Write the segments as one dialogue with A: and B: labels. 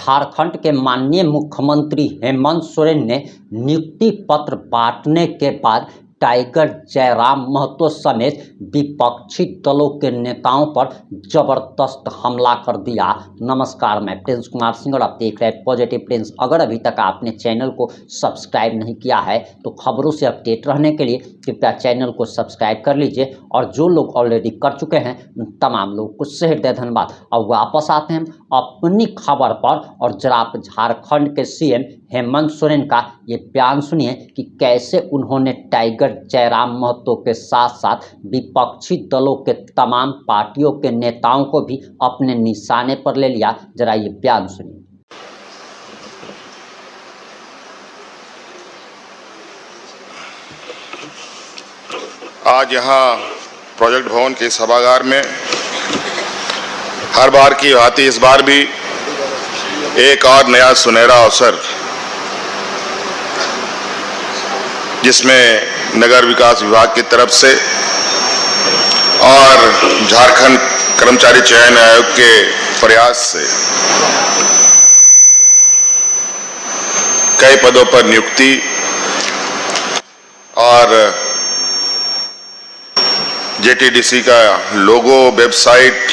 A: झारखंड के माननीय मुख्यमंत्री हेमंत सोरेन ने नियुक्ति पत्र बांटने के बाद टाइगर जयराम महतो समेत विपक्षी दलों के नेताओं पर जबरदस्त हमला कर दिया। नमस्कार, मैं प्रिंस कुमार सिंह और आप देख रहे हैं पॉजिटिव प्रिंस। अगर अभी तक आपने चैनल को सब्सक्राइब नहीं किया है तो खबरों से अपडेट रहने के लिए कृपया चैनल को सब्सक्राइब कर लीजिए, और जो लोग ऑलरेडी कर चुके हैं उन तमाम लोग को हृदय धन्यवाद। अब वापस आते हैं अपनी खबर पर, और जरा आप झारखंड के सीएम हेमंत सोरेन का ये बयान सुनिए कि कैसे उन्होंने टाइगर जयराम महतो के साथ साथ विपक्षी दलों के तमाम पार्टियों के नेताओं को भी अपने निशाने पर ले लिया। जरा ये बयान सुनिए।
B: आज यहाँ प्रोजेक्ट भवन के सभागार में हर बार की भांति इस बार भी एक और नया सुनहरा अवसर, जिसमें नगर विकास विभाग की तरफ से और झारखंड कर्मचारी चयन आयोग के प्रयास से कई पदों पर नियुक्ति और जेटीडीसी का लोगो, वेबसाइट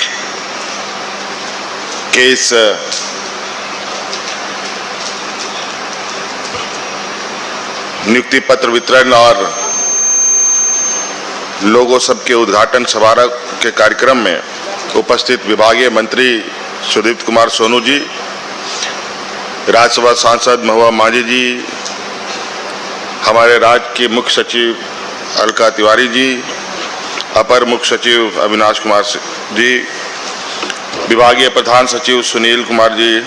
B: के इस नियुक्ति पत्र वितरण और लोगो सबके उद्घाटन समारोह के कार्यक्रम में उपस्थित विभागीय मंत्री सुदीप्त कुमार सोनू जी, राज्यसभा सांसद महुआ मांझी जी, हमारे राज्य के मुख्य सचिव अलका तिवारी जी, अपर मुख्य सचिव अविनाश कुमार जी, विभागीय प्रधान सचिव सुनील कुमार जी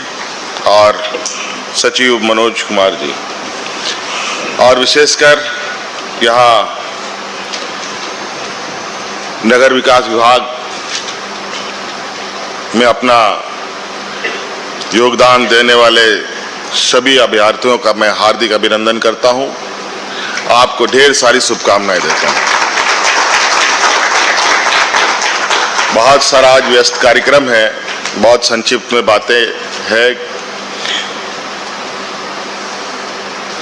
B: और सचिव मनोज कुमार जी, और विशेषकर यहाँ नगर विकास विभाग में अपना योगदान देने वाले सभी अभ्यर्थियों का मैं हार्दिक अभिनंदन करता हूँ। आपको ढेर सारी शुभकामनाएं देता हूँ। बहुत सारा आज व्यस्त कार्यक्रम है, बहुत संक्षिप्त में बातें हैं।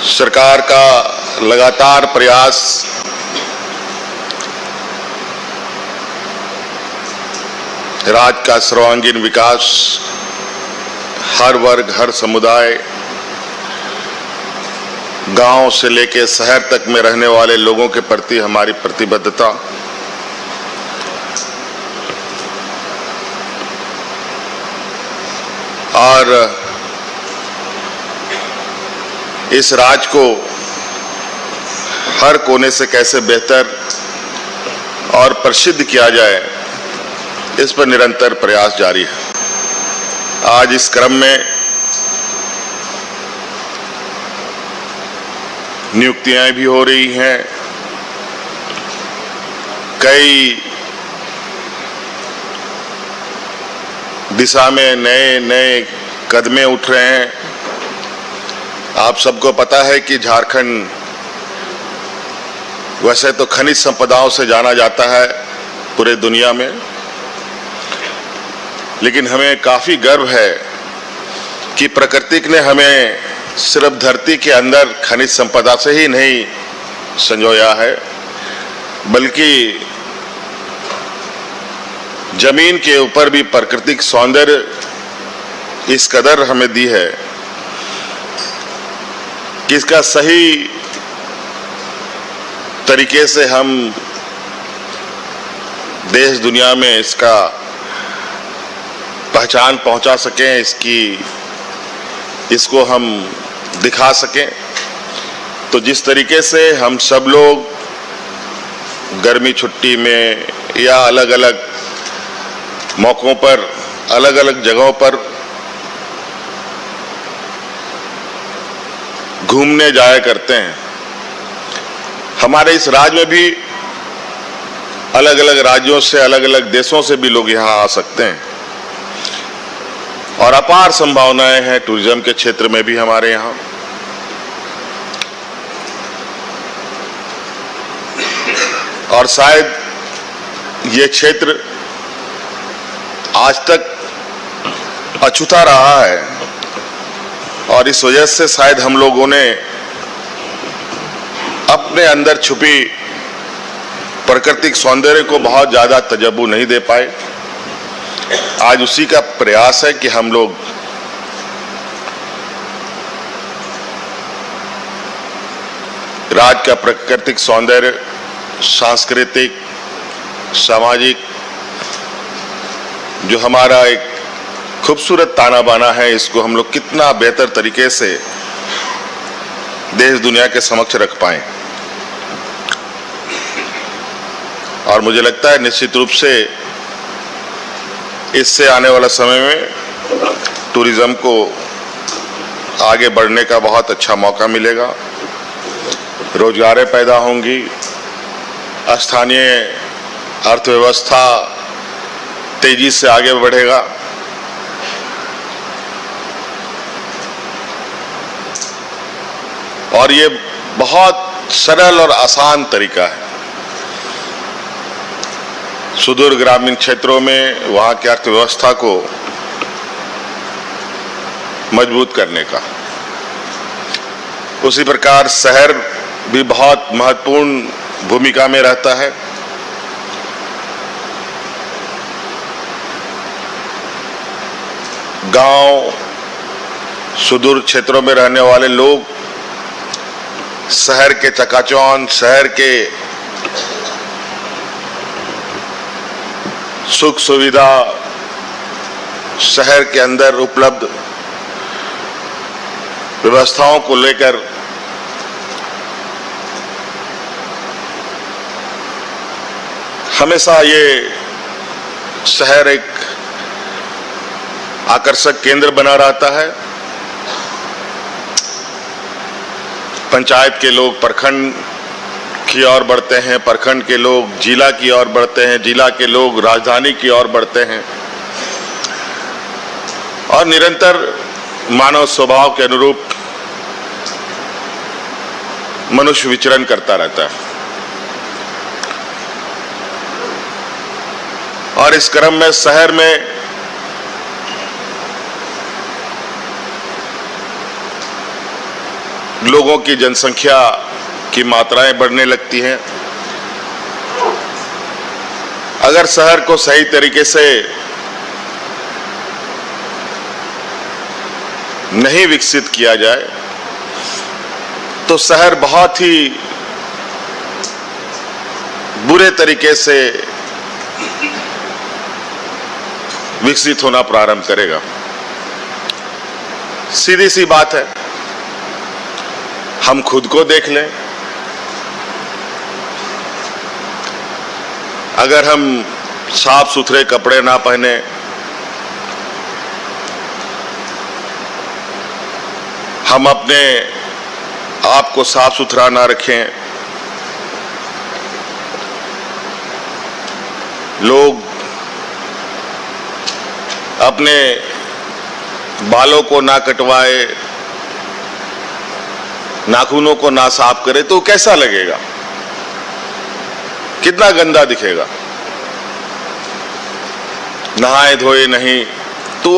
B: सरकार का लगातार प्रयास राज्य का सर्वांगीण विकास, हर वर्ग, हर समुदाय, गांव से लेकर शहर तक में रहने वाले लोगों के प्रति हमारी प्रतिबद्धता, और इस राज्य को हर कोने से कैसे बेहतर और प्रसिद्ध किया जाए, इस पर निरंतर प्रयास जारी है। आज इस क्रम में नियुक्तियां भी हो रही हैं, कई दिशा में नए नए कदमें उठ रहे हैं। आप सबको पता है कि झारखंड वैसे तो खनिज संपदाओं से जाना जाता है पूरे दुनिया में, लेकिन हमें काफी गर्व है कि प्रकृति ने हमें सिर्फ धरती के अंदर खनिज संपदा से ही नहीं संजोया है, बल्कि जमीन के ऊपर भी प्राकृतिक सौंदर्य इस कदर हमें दी है कि इसका सही तरीके से हम देश दुनिया में इसका पहचान पहुंचा सकें, इसको हम दिखा सकें। तो जिस तरीके से हम सब लोग गर्मी छुट्टी में या अलग अलग मौकों पर अलग अलग जगहों पर घूमने जाया करते हैं, हमारे इस राज्य में भी अलग अलग राज्यों से, अलग अलग देशों से भी लोग यहाँ आ सकते हैं, और अपार संभावनाएं हैं टूरिज्म के क्षेत्र में भी हमारे यहाँ। और शायद ये क्षेत्र आज तक अछूता रहा है और इस वजह से शायद हम लोगों ने अपने अंदर छुपी प्राकृतिक सौंदर्य को बहुत ज्यादा तजब्बू नहीं दे पाए। आज उसी का प्रयास है कि हम लोग राज्य का प्राकृतिक सौंदर्य, सांस्कृतिक, सामाजिक जो हमारा एक खूबसूरत ताना बाना है, इसको हम लोग कितना बेहतर तरीके से देश दुनिया के समक्ष रख पाएं। और मुझे लगता है निश्चित रूप से इससे आने वाला समय में टूरिज्म को आगे बढ़ने का बहुत अच्छा मौका मिलेगा, रोजगारें पैदा होंगी, स्थानीय अर्थव्यवस्था तेजी से आगे बढ़ेगा। और ये बहुत सरल और आसान तरीका है सुदूर ग्रामीण क्षेत्रों में वहां की अर्थव्यवस्था को मजबूत करने का। उसी प्रकार शहर भी बहुत महत्वपूर्ण भूमिका में रहता है। गांव, सुदूर क्षेत्रों में रहने वाले लोग शहर के चकाचौंध, शहर के सुख सुविधा, शहर के अंदर उपलब्ध व्यवस्थाओं को लेकर हमेशा ये शहर एक आकर्षक केंद्र बना रहता है। पंचायत के लोग प्रखंड की ओर बढ़ते हैं, प्रखंड के लोग जिला की ओर बढ़ते हैं, जिला के लोग राजधानी की ओर बढ़ते हैं और निरंतर मानव स्वभाव के अनुरूप मनुष्य विचरण करता रहता है। और इस क्रम में शहर में लोगों की जनसंख्या की मात्राएं बढ़ने लगती हैं। अगर शहर को सही तरीके से नहीं विकसित किया जाए तो शहर बहुत ही बुरे तरीके से विकसित होना प्रारंभ करेगा। सीधी सी बात है, हम खुद को देख लें। अगर हम साफ सुथरे कपड़े ना पहने, हम अपने आप को साफ सुथरा ना रखें, लोग अपने बालों को ना कटवाए, नाखूनों को ना साफ करे तो कैसा लगेगा? कितना गंदा दिखेगा। नहाए धोए नहीं तो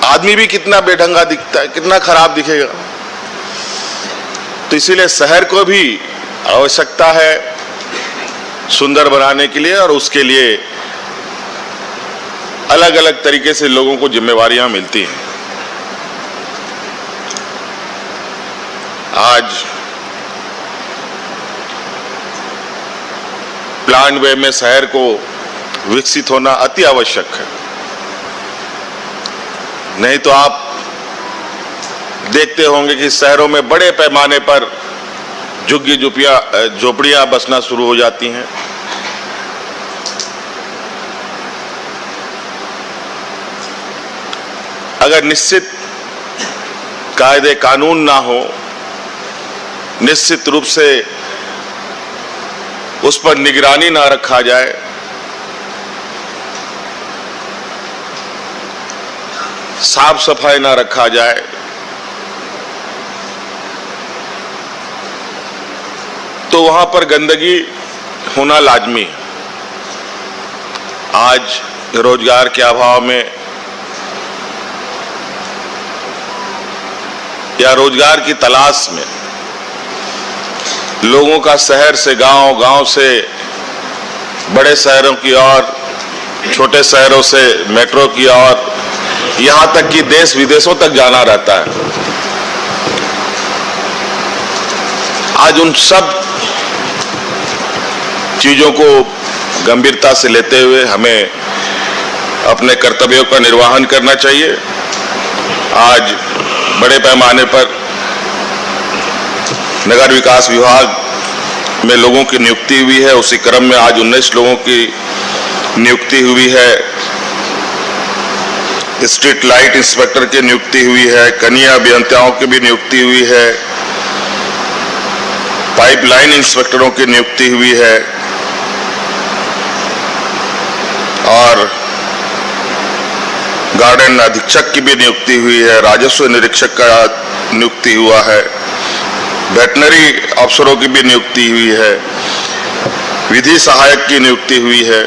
B: आदमी भी कितना बेढंगा दिखता है, कितना खराब दिखेगा। तो इसीलिए शहर को भी आवश्यकता है सुंदर बनाने के लिए और उसके लिए अलग अलग तरीके से लोगों को जिम्मेवारियां मिलती हैं। आज प्लान वे में शहर को विकसित होना अति आवश्यक है। नहीं तो आप देखते होंगे कि शहरों में बड़े पैमाने पर झुग्गी झोपड़ियां बसना शुरू हो जाती हैं। अगर निश्चित कायदे कानून ना हो, निश्चित रूप से उस पर निगरानी ना रखा जाए, साफ सफाई ना रखा जाए, तो वहां पर गंदगी होना लाजमी है। आज रोजगार के अभाव में या रोजगार की तलाश में लोगों का शहर से गांव, गांव से बड़े शहरों की ओर, छोटे शहरों से मेट्रो की ओर, यहां तक कि देश विदेशों तक जाना रहता है। आज उन सब चीजों को गंभीरता से लेते हुए हमें अपने कर्तव्यों का निर्वहन करना चाहिए। आज बड़े पैमाने पर नगर विकास विभाग में लोगों की नियुक्ति हुई है। उसी क्रम में आज 19 लोगों की नियुक्ति हुई है। स्ट्रीट लाइट इंस्पेक्टर की नियुक्ति हुई है। कनीय अभियंताओं की भी नियुक्ति हुई है। पाइपलाइन इंस्पेक्टरों की नियुक्ति हुई है और गार्डन अधीक्षक की भी नियुक्ति हुई है। राजस्व निरीक्षक का नियुक्ति हुआ है। वेटनरी अफसरों की भी नियुक्ति हुई है। विधि सहायक की नियुक्ति हुई है।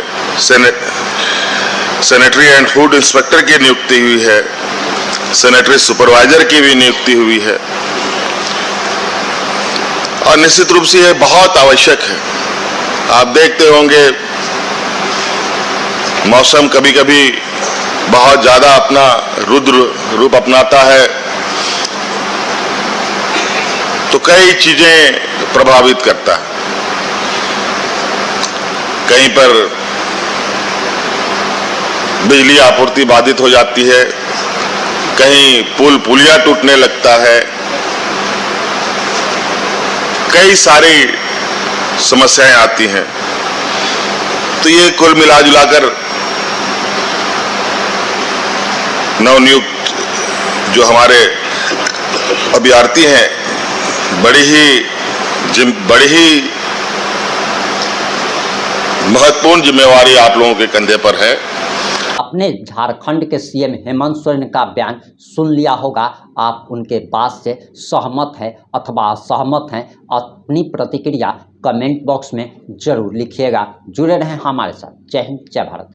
B: सैनिटरी एंड फूड इंस्पेक्टर की नियुक्ति हुई है। सैनिटरी सुपरवाइजर की भी नियुक्ति हुई है। और निश्चित रूप से यह बहुत आवश्यक है। आप देखते होंगे मौसम कभी कभी बहुत ज्यादा अपना रुद्र रूप अपनाता है तो कई चीजें प्रभावित करता है। कहीं पर बिजली आपूर्ति बाधित हो जाती है, कहीं पुल पुलिया टूटने लगता है, कई सारी समस्याएं आती हैं। तो ये कुल मिलाजुलाकर नवनियुक्त जो हमारे अभ्यर्थी हैं बड़ी ही महत्वपूर्ण जिम्मेवारी आप लोगों के कंधे पर है।
A: अपने झारखंड के सीएम हेमंत सोरेन का बयान सुन लिया होगा। आप उनके बात से सहमत हैं अथवा असहमत हैं? अपनी प्रतिक्रिया कमेंट बॉक्स में जरूर लिखिएगा। जुड़े रहें हमारे साथ। जय हिंद, जय भारत।